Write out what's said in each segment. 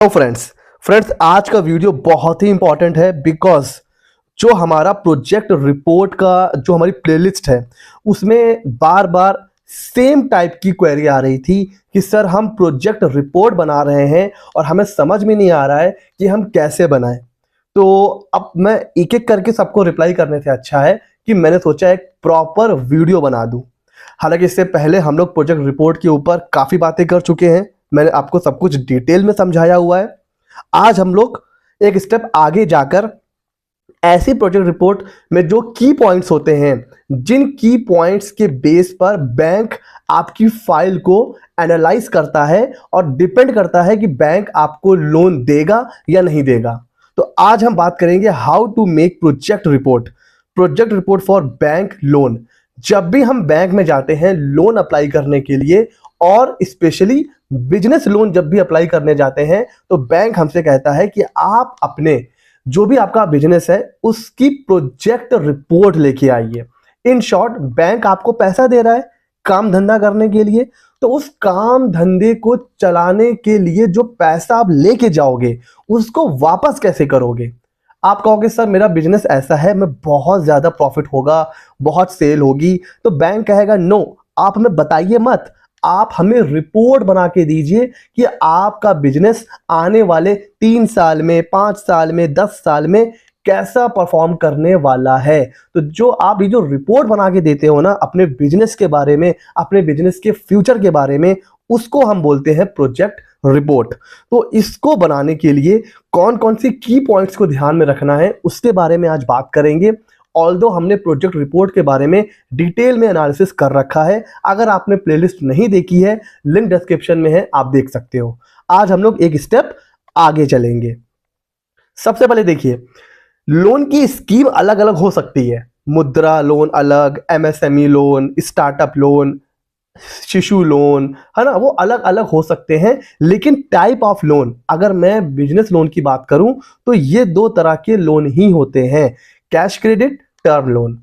तो फ्रेंड्स आज का वीडियो बहुत ही इंपॉर्टेंट है बिकॉज जो हमारा प्रोजेक्ट रिपोर्ट का जो हमारी प्लेलिस्ट है उसमें बार बार सेम टाइप की क्वेरी आ रही थी कि सर हम प्रोजेक्ट रिपोर्ट बना रहे हैं और हमें समझ में नहीं आ रहा है कि हम कैसे बनाएं। तो अब मैं एक एक करके सबको रिप्लाई करने से अच्छा है कि मैंने सोचा एक प्रॉपर वीडियो बना दूं। हालांकि इससे पहले हम लोग प्रोजेक्ट रिपोर्ट के ऊपर काफ़ी बातें कर चुके हैं, मैंने आपको सब कुछ डिटेल में समझाया हुआ है। आज हम लोग एक स्टेप आगे जाकर ऐसी प्रोजेक्ट रिपोर्ट में जो की पॉइंट्स होते हैं, जिन की पॉइंट्स के बेस पर बैंक आपकी फाइल को एनालाइज करता है और डिपेंड करता है कि बैंक आपको लोन देगा या नहीं देगा। तो आज हम बात करेंगे how to make project report for bank loan. जब भी हम बैंक में जाते हैं लोन अप्लाई करने के लिए और स्पेशली बिजनेस लोन जब भी अप्लाई करने जाते हैं तो बैंक हमसे कहता है कि आप अपने जो भी आपका बिजनेस है उसकी प्रोजेक्ट रिपोर्ट लेके आइए। इन शॉर्ट बैंक आपको पैसा दे रहा है काम धंधा करने के लिए, तो उस काम धंधे को चलाने के लिए जो पैसा आप लेके जाओगे उसको वापस कैसे करोगे। आप कहोगे सर मेरा बिजनेस ऐसा है, मैं बहुत ज्यादा प्रॉफिट होगा, बहुत सेल होगी, तो बैंक कहेगा नो, आप हमें बताइए मत, आप हमें रिपोर्ट बना के दीजिए कि आपका बिजनेस आने वाले 3 साल में, 5 साल में, 10 साल में कैसा परफॉर्म करने वाला है। तो जो आप ये जो रिपोर्ट बना के देते हो ना अपने बिजनेस के बारे में, अपने बिजनेस के फ्यूचर के बारे में, उसको हम बोलते हैं प्रोजेक्ट रिपोर्ट। तो इसको बनाने के लिए कौन कौन सी की पॉइंट्स को ध्यान में रखना है उसके बारे में आज बात करेंगे। ऑल्दो हमने प्रोजेक्ट रिपोर्ट के बारे में डिटेल में एनालिसिस कर रखा है, अगर आपने प्लेलिस्ट नहीं देखी है लिंक डिस्क्रिप्शन में है, आप देख सकते हो। आज हम लोग एक स्टेप आगे चलेंगे। सबसे पहले देखिए, लोन की स्कीम अलग अलग हो सकती है। मुद्रा लोन अलग, एमएसएमई लोन, स्टार्टअप लोन, शिशु लोन, है ना, वो अलग अलग हो सकते हैं। लेकिन टाइप ऑफ लोन अगर मैं बिजनेस लोन की बात करूं तो ये 2 तरह के लोन ही होते हैं, कैश क्रेडिट, टर्म लोन।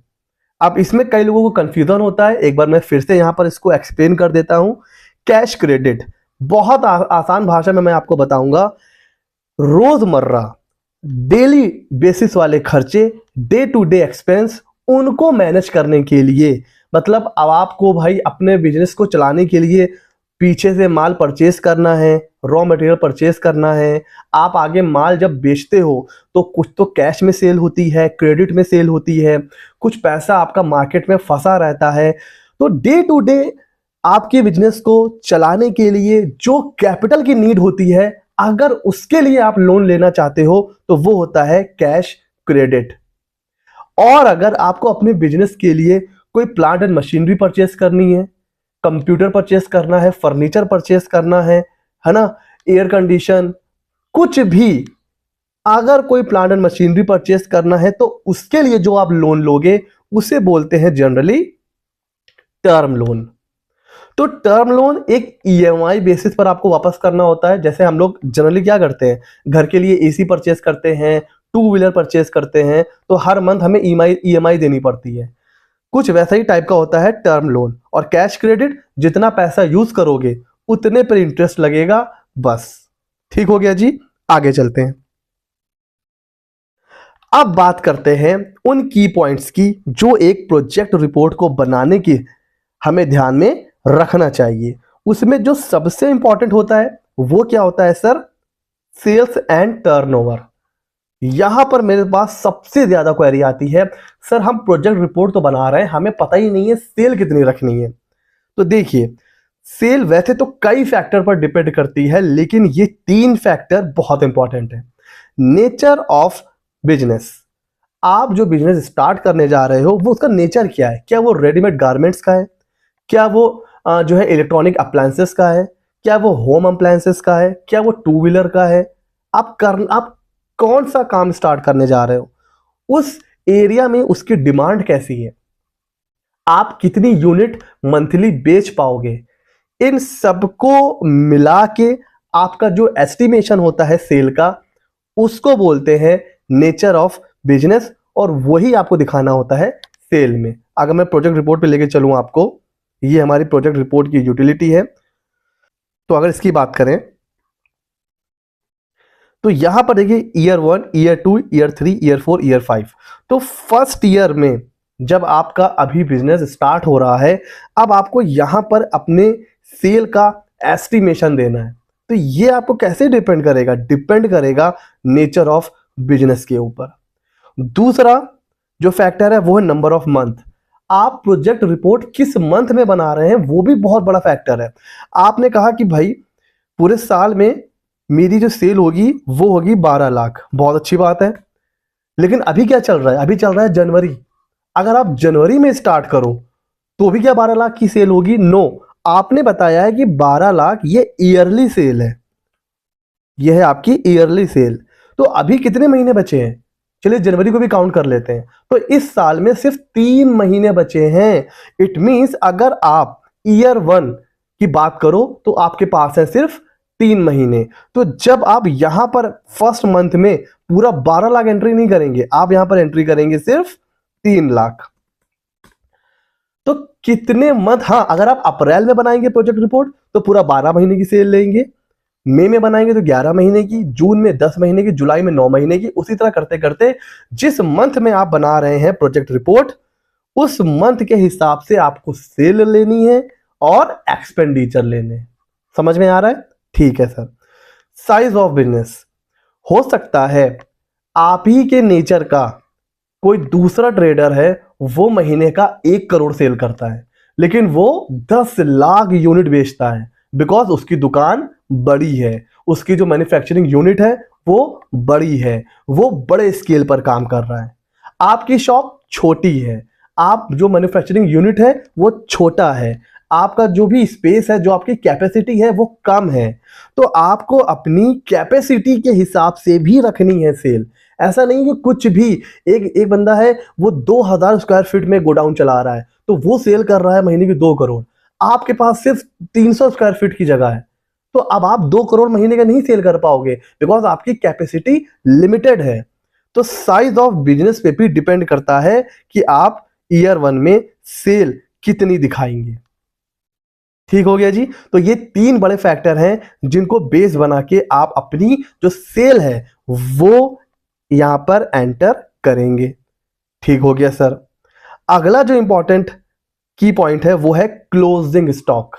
अब इसमें कई लोगों को कंफ्यूजन होता है, एक बार मैं फिर से यहां पर इसको एक्सप्लेन कर देता हूं। कैश क्रेडिट बहुत आसान भाषा में मैं आपको बताऊंगा, रोजमर्रा डेली बेसिस वाले खर्चे, डे टू डे एक्सपेंस, उनको मैनेज करने के लिए, मतलब अब आपको भाई अपने बिजनेस को चलाने के लिए पीछे से माल परचेस करना है, रॉ मटेरियल परचेस करना है, आप आगे माल जब बेचते हो तो कुछ तो कैश में सेल होती है, क्रेडिट में सेल होती है, कुछ पैसा आपका मार्केट में फंसा रहता है। तो डे टू डे आपके बिजनेस को चलाने के लिए जो कैपिटल की नीड होती है, अगर उसके लिए आप लोन लेना चाहते हो तो वो होता है कैश क्रेडिट। और अगर आपको अपने बिजनेस के लिए कोई प्लांट एंड मशीनरी परचेस करनी है, कंप्यूटर परचेस करना है, फर्नीचर परचेस करना है ना, एयर कंडीशन, कुछ भी, अगर कोई प्लांट एंड मशीनरी परचेस करना है तो उसके लिए जो आप लोन लोगे उसे बोलते हैं जनरली टर्म लोन। तो टर्म लोन एक ईएमआई बेसिस पर आपको वापस करना होता है। जैसे हम लोग जनरली क्या करते हैं, घर के लिए एसी परचेस करते हैं, टू व्हीलर परचेस करते हैं, तो हर मंथ हमें ईएमआई देनी पड़ती है, कुछ वैसा ही टाइप का होता है टर्म लोन। और कैश क्रेडिट जितना पैसा यूज करोगे उतने पर इंटरेस्ट लगेगा, बस। ठीक हो गया जी, आगे चलते हैं। अब बात करते हैं उन की पॉइंट्स की जो एक प्रोजेक्ट रिपोर्ट को बनाने की हमें ध्यान में रखना चाहिए। उसमें जो सबसे इंपॉर्टेंट होता है वो क्या होता है सर, सेल्स एंड टर्नओवर। यहां पर मेरे पास सबसे ज्यादा क्वेरी आती है, सर हम प्रोजेक्ट रिपोर्ट तो बना रहे हैं, हमें पता ही नहीं है सेल कितनी रखनी है। तो देखिए, सेल वैसे तो कई फैक्टर पर डिपेंड करती है, लेकिन ये 3 फैक्टर बहुत इंपॉर्टेंट है। नेचर ऑफ बिजनेस, आप जो बिजनेस स्टार्ट करने जा रहे हो वो उसका नेचर क्या है, क्या वो रेडीमेड गारमेंट्स का है, क्या वो जो है इलेक्ट्रॉनिक अप्लायंसेस का है, क्या वो होम अप्लायंसेस का है, क्या वो टू व्हीलर का है, आप कौन सा काम स्टार्ट करने जा रहे हो, उस एरिया में उसकी डिमांड कैसी है, आप कितनी यूनिट मंथली बेच पाओगे, इन सबको मिला के आपका जो एस्टिमेशन होता है सेल का, उसको बोलते हैं नेचर ऑफ बिजनेस, और वही आपको दिखाना होता है सेल में। अगर मैं प्रोजेक्ट रिपोर्ट पे लेके चलूं आपको, ये हमारी प्रोजेक्ट रिपोर्ट की यूटिलिटी है। तो अगर इसकी बात करें तो यहां पर देखिए year 1, year 2, year 3, year 4, year 5। तो फर्स्ट ईयर में जब आपका अभी बिजनेस स्टार्ट हो रहा है, अब आपको यहां पर अपने सेल का एस्टिमेशन देना है। तो ये आपको कैसे डिपेंड करेगा? डिपेंड करेगा नेचर ऑफ बिजनेस के ऊपर। दूसरा जो फैक्टर है वो है नंबर ऑफ मंथ। आप प्रोजेक्ट रिपोर्ट किस मंथ में बना रहे हैं वो भी बहुत बड़ा फैक्टर है। आपने कहा कि भाई पूरे साल में मेरी जो सेल होगी वो होगी 12 लाख, बहुत अच्छी बात है। लेकिन अभी क्या चल रहा है? अभी चल रहा है जनवरी। अगर आप जनवरी में स्टार्ट करो तो भी क्या 12 लाख की सेल होगी? नो। आपने बताया है कि 12 लाख ये ईयरली सेल है, ये है आपकी ईयरली सेल। तो अभी कितने महीने बचे हैं? चलिए जनवरी को भी काउंट कर लेते हैं। तो इस साल में सिर्फ 3 महीने बचे हैं। इट मींस अगर आप ईयर 1 की बात करो तो आपके पास है सिर्फ 3 महीने। तो जब आप यहां पर फर्स्ट मंथ में पूरा 12 लाख एंट्री नहीं करेंगे, आप यहां पर एंट्री करेंगे सिर्फ 3 लाख। तो कितने मंथ? हाँ, अगर आप अप्रैल में बनाएंगे प्रोजेक्ट रिपोर्ट तो पूरा 12 महीने की सेल लेंगे, मई में बनाएंगे तो 11 महीने की, जून में 10 महीने की, जुलाई में 9 महीने की। उसी तरह करते करते जिस मंथ में आप बना रहे हैं प्रोजेक्ट रिपोर्ट, उस मंथ के हिसाब से आपको सेल लेनी है और एक्सपेंडिचर लेने हैं। समझ में आ रहा है? ठीक है सर। साइज ऑफ बिजनेस, हो सकता है आप ही के नेचर का कोई दूसरा ट्रेडर है, वो महीने का 1 करोड़ सेल करता है, लेकिन वो 10 लाख यूनिट बेचता है। बिकॉज उसकी दुकान बड़ी है, उसकी जो मैन्युफैक्चरिंग यूनिट है वो बड़ी है, वो बड़े स्केल पर काम कर रहा है। आपकी शॉप छोटी है, आप जो मैन्युफैक्चरिंग यूनिट है वो छोटा है, आपका जो भी स्पेस है, जो आपकी कैपेसिटी है वो कम है। तो आपको अपनी कैपेसिटी के हिसाब से भी रखनी है सेल। ऐसा नहीं कि कुछ भी, एक बंदा है वो 2000 स्क्वायर फीट में गोडाउन चला रहा है तो वो सेल कर रहा है महीने की 2 करोड़। आपके पास सिर्फ 300 स्क्वायर फीट की जगह है, तो अब आप 2 करोड़ महीने का नहीं सेल कर पाओगे, बिकॉज आपकी कैपेसिटी लिमिटेड है। तो साइज ऑफ बिजनेस पे भी डिपेंड करता है कि आप ईयर 1 में सेल कितनी दिखाएंगे। ठीक हो गया जी। तो ये 3 बड़े फैक्टर हैं जिनको बेस बना के आप अपनी जो सेल है वो यहां पर एंटर करेंगे। ठीक हो गया सर। अगला जो इंपॉर्टेंट की पॉइंट है वो है क्लोजिंग स्टॉक।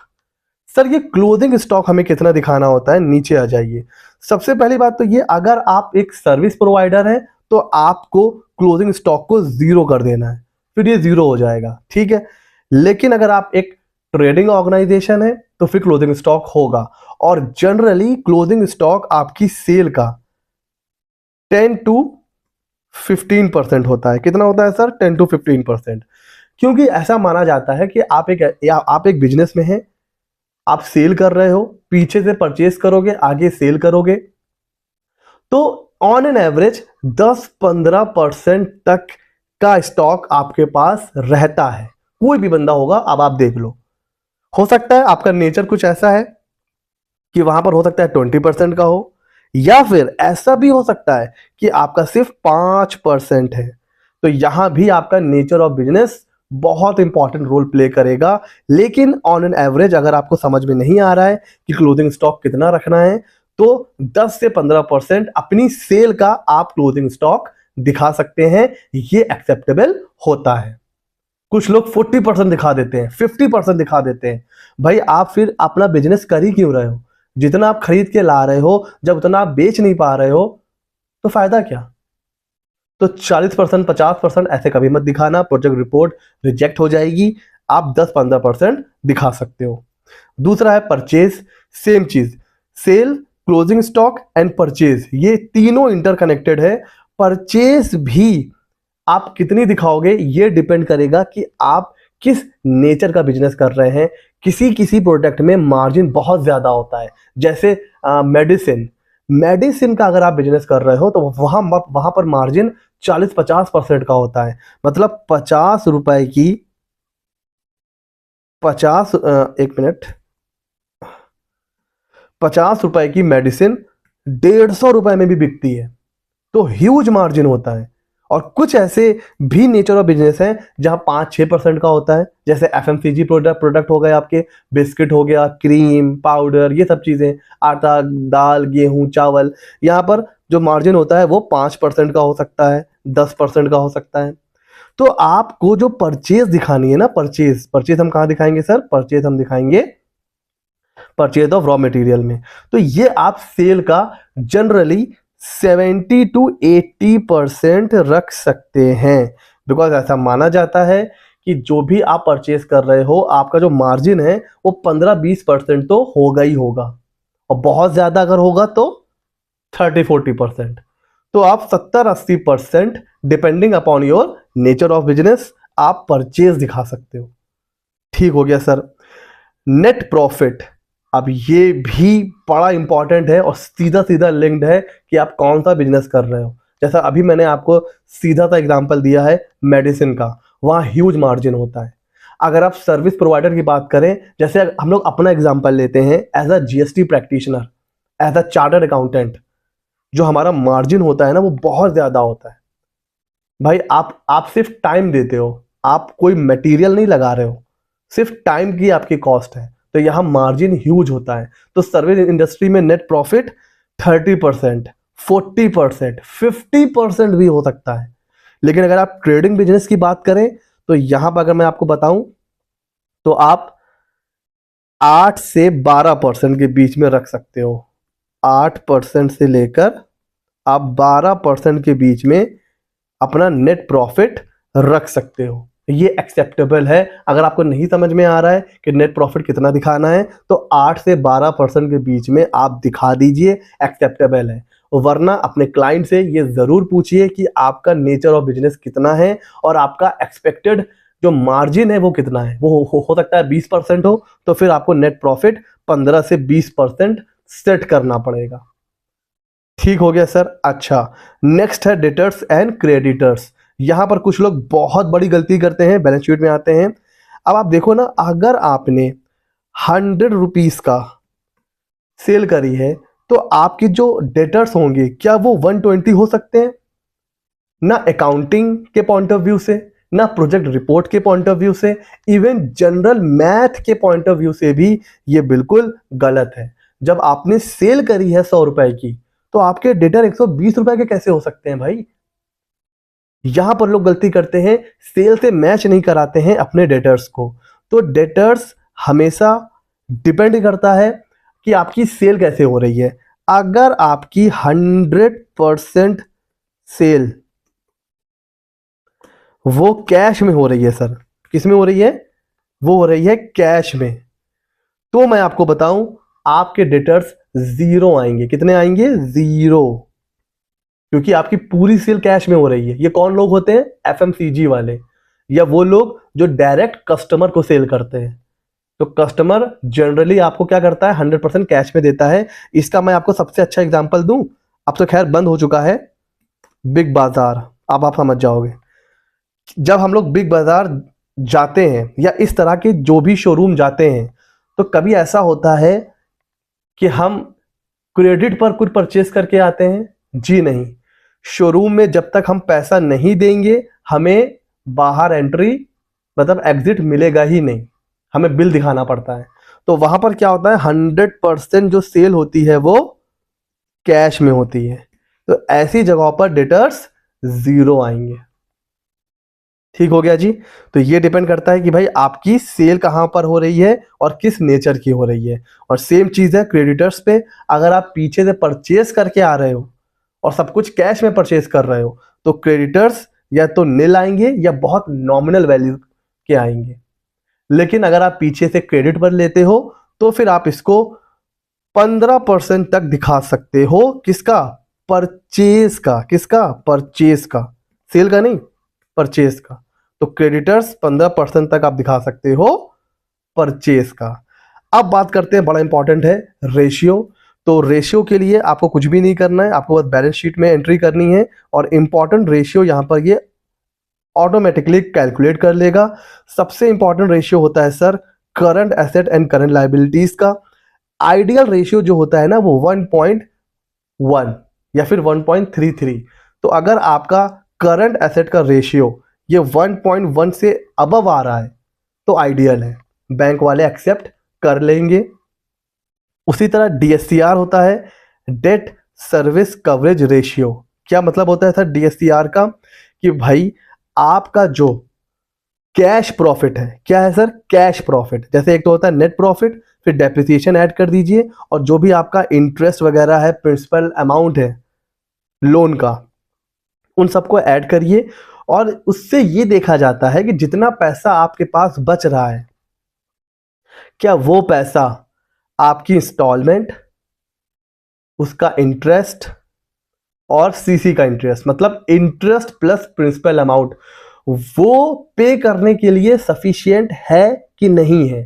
सर ये क्लोजिंग स्टॉक हमें कितना दिखाना होता है? नीचे आ जाइए। सबसे पहली बात तो ये, अगर आप एक सर्विस प्रोवाइडर हैं तो आपको क्लोजिंग स्टॉक को 0 कर देना है, फिर ये 0 हो जाएगा। ठीक है। लेकिन अगर आप एक ट्रेडिंग ऑर्गेनाइजेशन है तो फिर क्लोजिंग स्टॉक होगा। और जनरली क्लोजिंग स्टॉक आपकी सेल का 10 to 15% होता है। कितना होता है सर? 10 to 15%। क्योंकि ऐसा माना जाता है कि आप एक बिजनेस में हैं, आप सेल कर रहे हो, पीछे से परचेस करोगे, आगे सेल करोगे, तो ऑन एन एवरेज 10-15% तक का स्टॉक आपके पास रहता है। कोई भी बंदा होगा, अब आप देख लो, हो सकता है आपका नेचर कुछ ऐसा है कि वहां पर हो सकता है 20% का हो, या फिर ऐसा भी हो सकता है कि आपका सिर्फ 5% है। तो यहां भी आपका नेचर ऑफ बिजनेस बहुत इंपॉर्टेंट रोल प्ले करेगा। लेकिन ऑन एन एवरेज अगर आपको समझ में नहीं आ रहा है कि क्लोजिंग स्टॉक कितना रखना है, तो 10 से 15% अपनी सेल का आप क्लोजिंग स्टॉक दिखा सकते हैं, ये एक्सेप्टेबल होता है। कुछ लोग 40% दिखा देते हैं, 50% दिखा देते हैं। भाई आप फिर अपना बिजनेस कर ही क्यों रहे हो? जितना आप खरीद के ला रहे हो, जब उतना आप बेच नहीं पा रहे हो तो फायदा क्या? तो 40%, 50% ऐसे कभी मत दिखाना, प्रोजेक्ट रिपोर्ट रिजेक्ट हो जाएगी। आप 10-15% दिखा सकते हो। दूसरा है परचेज। सेम चीज, sale, closing stock and purchase, ये तीनों इंटरकनेक्टेड है। परचेज भी आप कितनी दिखाओगे ये डिपेंड करेगा कि आप किस नेचर का बिजनेस कर रहे हैं। किसी किसी प्रोडक्ट में मार्जिन बहुत ज्यादा होता है, जैसे मेडिसिन। मेडिसिन का अगर आप बिजनेस कर रहे हो तो वहां पर मार्जिन 40-50% का होता है। मतलब 50 रुपए की 50 एक मिनट, 50 रुपए की मेडिसिन 150 रुपए में भी बिकती है, तो ह्यूज मार्जिन होता है। और कुछ ऐसे भी नेचर ऑफ बिजनेस हैं जहां 5-6% का होता है, जैसे एफएमसीजी प्रोडक्ट हो गए, आपके बिस्किट हो गया, क्रीम पाउडर, ये सब चीजें, आटा दाल गेहूं चावल, यहाँ पर जो मार्जिन होता है वो 5% का हो सकता है, 10% का हो सकता है। तो आपको जो परचेज दिखानी है ना, परचेज हम कहाँ दिखाएंगे सर? परचेज हम दिखाएंगे परचेज ऑफ रॉ मटेरियल में। तो ये आप सेल का जनरली 70-80% रख सकते हैं, बिकॉज ऐसा माना जाता है कि जो भी आप परचेज कर रहे हो, आपका जो मार्जिन है वो 15-20% तो होगा ही होगा, और बहुत ज्यादा अगर होगा तो 30-40%। तो आप 70-80% depending upon your nature of business आप परचेज दिखा सकते हो। ठीक हो गया सर। नेट प्रॉफिट, अब ये भी बड़ा इंपॉर्टेंट है और सीधा सीधा लिंक्ड है कि आप कौन सा बिजनेस कर रहे हो। जैसा अभी मैंने आपको सीधा सा एग्जांपल दिया है मेडिसिन का, वहाँ ह्यूज मार्जिन होता है। अगर आप सर्विस प्रोवाइडर की बात करें, जैसे हम लोग अपना एग्जांपल लेते हैं, as a GST practitioner, as a chartered accountant, जो हमारा मार्जिन होता है ना वो बहुत ज्यादा होता है। भाई आप सिर्फ टाइम देते हो, आप कोई मटेरियल नहीं लगा रहे हो, सिर्फ टाइम की आपकी कॉस्ट है, तो यहाँ मार्जिन ह्यूज होता है। तो सर्विस इंडस्ट्री में नेट प्रॉफिट 30%, 40%, 50% भी हो सकता है। लेकिन अगर आप ट्रेडिंग बिजनेस की बात करें तो यहां पर अगर मैं आपको बताऊं तो आप 8 से 12% के बीच में रख सकते हो। 8% से लेकर आप 12% के बीच में अपना नेट प्रॉफिट रख सकते हो। ये एक्सेप्टेबल है। अगर आपको नहीं समझ में आ रहा है कि नेट प्रॉफिट कितना दिखाना है, तो 8 से 12% के बीच में आप दिखा दीजिए, एक्सेप्टेबल है। वरना अपने क्लाइंट से ये जरूर पूछिए कि आपका नेचर ऑफ बिजनेस कितना है और आपका एक्सपेक्टेड जो मार्जिन है वो कितना है। वो हो सकता है 20% हो, तो फिर आपको नेट प्रॉफिट 15 से 20% सेट करना पड़ेगा। ठीक हो गया सर। अच्छा, नेक्स्ट है डेटर्स एंड क्रेडिटर्स। यहां पर कुछ लोग बहुत बड़ी गलती करते हैं, बैलेंस शीट में आते हैं। अब आप देखो ना, अगर आपने 100 रुपीज का सेल करी है, तो आपके जो डेटर्स होंगे क्या वो 120 हो सकते हैं? ना अकाउंटिंग के पॉइंट ऑफ व्यू से, ना प्रोजेक्ट रिपोर्ट के पॉइंट ऑफ व्यू से, इवन जनरल मैथ के पॉइंट ऑफ व्यू से भी ये बिल्कुल गलत है। जब आपने सेल करी है 100 रुपए की, तो आपके डेटर 120 रुपए के कैसे हो सकते हैं भाई? यहां पर लोग गलती करते हैं, सेल से मैच नहीं कराते हैं अपने डेटर्स को। तो डेटर्स हमेशा डिपेंड करता है कि आपकी सेल कैसे हो रही है। अगर आपकी 100% सेल वो कैश में हो रही है सर, किस में हो रही है? वो हो रही है कैश में, तो मैं आपको बताऊं, आपके डेटर्स 0 आएंगे। कितने आएंगे? 0, क्योंकि आपकी पूरी सेल कैश में हो रही है। ये कौन लोग होते हैं? एफएमसीजी वाले, या वो लोग जो डायरेक्ट कस्टमर को सेल करते हैं। तो कस्टमर जनरली आपको क्या करता है? 100% कैश में देता है। इसका मैं आपको सबसे अच्छा एग्जांपल दूं, अब तो खैर बंद हो चुका है, बिग बाजार। अब आप समझ जाओगे, जब हम लोग बिग बाजार जाते हैं या इस तरह के जो भी शोरूम जाते हैं, तो कभी ऐसा होता है कि हम क्रेडिट पर कुछ परचेस करके आते हैं? जी नहीं। शोरूम में जब तक हम पैसा नहीं देंगे, हमें बाहर एंट्री मतलब एग्जिट मिलेगा ही नहीं, हमें बिल दिखाना पड़ता है। तो वहां पर क्या होता है? 100% जो सेल होती है वो कैश में होती है। तो ऐसी जगहों पर डेटर्स 0 आएंगे। ठीक हो गया जी। तो ये डिपेंड करता है कि भाई आपकी सेल कहां पर हो रही है और किस नेचर की हो रही है। और सेम चीज है क्रेडिटर्स पे। अगर आप पीछे से परचेस करके आ रहे हो और सब कुछ कैश में परचेस कर रहे हो, तो क्रेडिटर्स या तो नील आएंगे या बहुत नॉमिनल वैल्यू के आएंगे। लेकिन अगर आप पीछे से क्रेडिट पर लेते हो, तो फिर आप इसको 15% तक दिखा सकते हो। किसका? परचेज का। किसका? परचेज का, सेल का नहीं, परचेज का। तो क्रेडिटर्स 15% तक आप दिखा सकते हो परचेज का। अब बात करते हैं, बड़ा इंपॉर्टेंट है, रेशियो। तो रेशियो के लिए आपको कुछ भी नहीं करना है, आपको बस बैलेंस शीट में एंट्री करनी है और इंपॉर्टेंट रेशियो यहां पर ये ऑटोमेटिकली कैलकुलेट कर लेगा। सबसे इंपॉर्टेंट रेशियो होता है sir current asset and current liabilities का। आइडियल रेशियो जो होता है ना वो 1.1 या फिर 1.33। तो अगर आपका करंट एसेट का रेशियो ये 1.1 से अबव आ रहा है तो आइडियल है, बैंक वाले एक्सेप्ट कर लेंगे। उसी तरह डीएससीआर होता है, डेट सर्विस कवरेज रेशियो। क्या मतलब होता है सर डीएससीआर का? कि भाई आपका जो कैश प्रॉफिट है, क्या है सर? Cash profit. जैसे एक तो होता है नेट प्रॉफिट, फिर डेप्रिसिएशन ऐड कर दीजिए, और जो भी आपका इंटरेस्ट वगैरह है, प्रिंसिपल अमाउंट है लोन का, उन सबको ऐड करिए। और उससे ये देखा जाता है कि जितना पैसा आपके पास बच रहा है, क्या वो पैसा आपकी इंस्टॉलमेंट, उसका इंटरेस्ट और सीसी का इंटरेस्ट, मतलब इंटरेस्ट प्लस प्रिंसिपल अमाउंट, वो पे करने के लिए सफिशिएंट है कि नहीं है।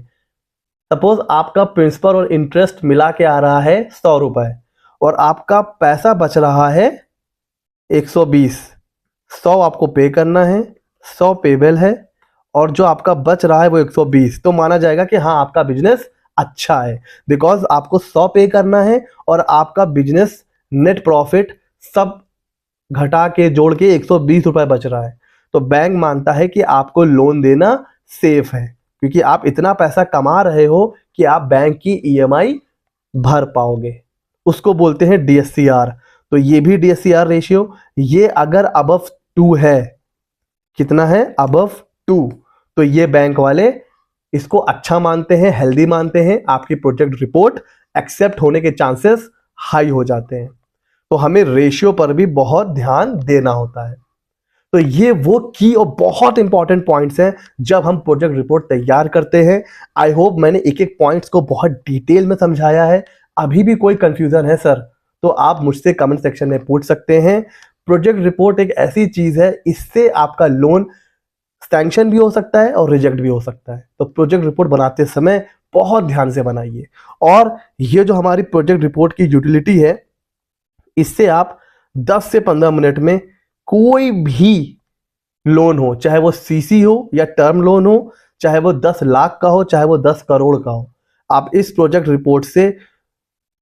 सपोज आपका प्रिंसिपल और इंटरेस्ट मिला के आ रहा है 100 रुपए और आपका पैसा बच रहा है 120। 100 आपको पे करना है, 100 पेबल है, और जो आपका बच रहा है वो 120, तो माना जाएगा कि हाँ आपका बिजनेस अच्छा है, बिकॉज आपको 100 पे करना है और आपका बिजनेस नेट प्रॉफिट सब घटा के जोड़ के 120 रुपए बच रहा है। तो बैंक मानता है कि आपको लोन देना सेफ है, क्योंकि आप इतना पैसा कमा रहे हो कि आप बैंक की ईएमआई भर पाओगे। उसको बोलते हैं डीएससीआर। तो ये भी डीएससीआर रेशियो, ये अगर अबव 2 है, कितना है? अबव 2, तो ये बैंक वाले इसको अच्छा मानते हैं, हेल्दी मानते हैं, आपकी प्रोजेक्ट रिपोर्ट एक्सेप्ट होने के चांसेस हाई हो जाते हैं। तो हमें रेशियो पर भी बहुत ध्यान देना होता है। तो ये वो की और बहुत इंपॉर्टेंट पॉइंट्स हैं जब हम प्रोजेक्ट रिपोर्ट तैयार करते हैं। आई होप मैंने एक एक पॉइंट्स को बहुत डिटेल में समझाया है। अभी भी कोई कंफ्यूजन है सर, तो आप मुझसे कमेंट सेक्शन में पूछ सकते हैं। प्रोजेक्ट रिपोर्ट एक ऐसी चीज है, इससे आपका लोन सैंक्शन भी हो सकता है और रिजेक्ट भी हो सकता है। तो प्रोजेक्ट रिपोर्ट बनाते समय बहुत ध्यान से बनाइए। और ये जो हमारी प्रोजेक्ट रिपोर्ट की यूटिलिटी है, इससे आप 10 से 15 मिनट में कोई भी लोन हो, चाहे वो सीसी हो या टर्म लोन हो, चाहे वो 10 लाख का हो, चाहे वो 10 करोड़ का हो, आप इस प्रोजेक्ट रिपोर्ट से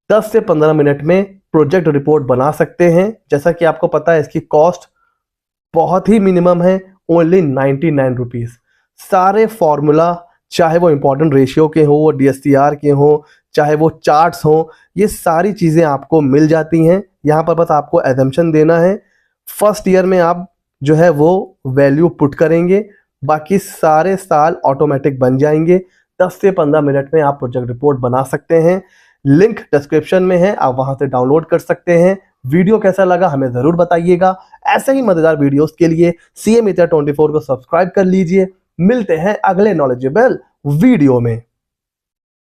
10 से 15 मिनट में प्रोजेक्ट रिपोर्ट बना सकते हैं। जैसा कि आपको पता है इसकी कॉस्ट बहुत ही मिनिमम है, ओनली 99 रुपीज। सारे फॉर्मूला, चाहे वो इंपॉर्टेंट रेशियो के हो, वो डीएससीआर के हो, चाहे वो चार्ट्स हो, ये सारी चीजें आपको मिल जाती हैं। यहाँ पर बस आपको एजम्पशन देना है। फर्स्ट ईयर में आप जो है वो वैल्यू पुट करेंगे, बाकी सारे साल ऑटोमेटिक बन जाएंगे। 10 से 15 मिनट में आप प्रोजेक्ट रिपोर्ट बना सकते हैं। लिंक डिस्क्रिप्शन में है, आप वहां से डाउनलोड कर सकते हैं। वीडियो कैसा लगा हमें जरूर बताइएगा। ऐसे ही मजेदार वीडियोस के लिए CA Mitra 24 को सब्सक्राइब कर लीजिए। मिलते हैं अगले नॉलेजेबल वीडियो में।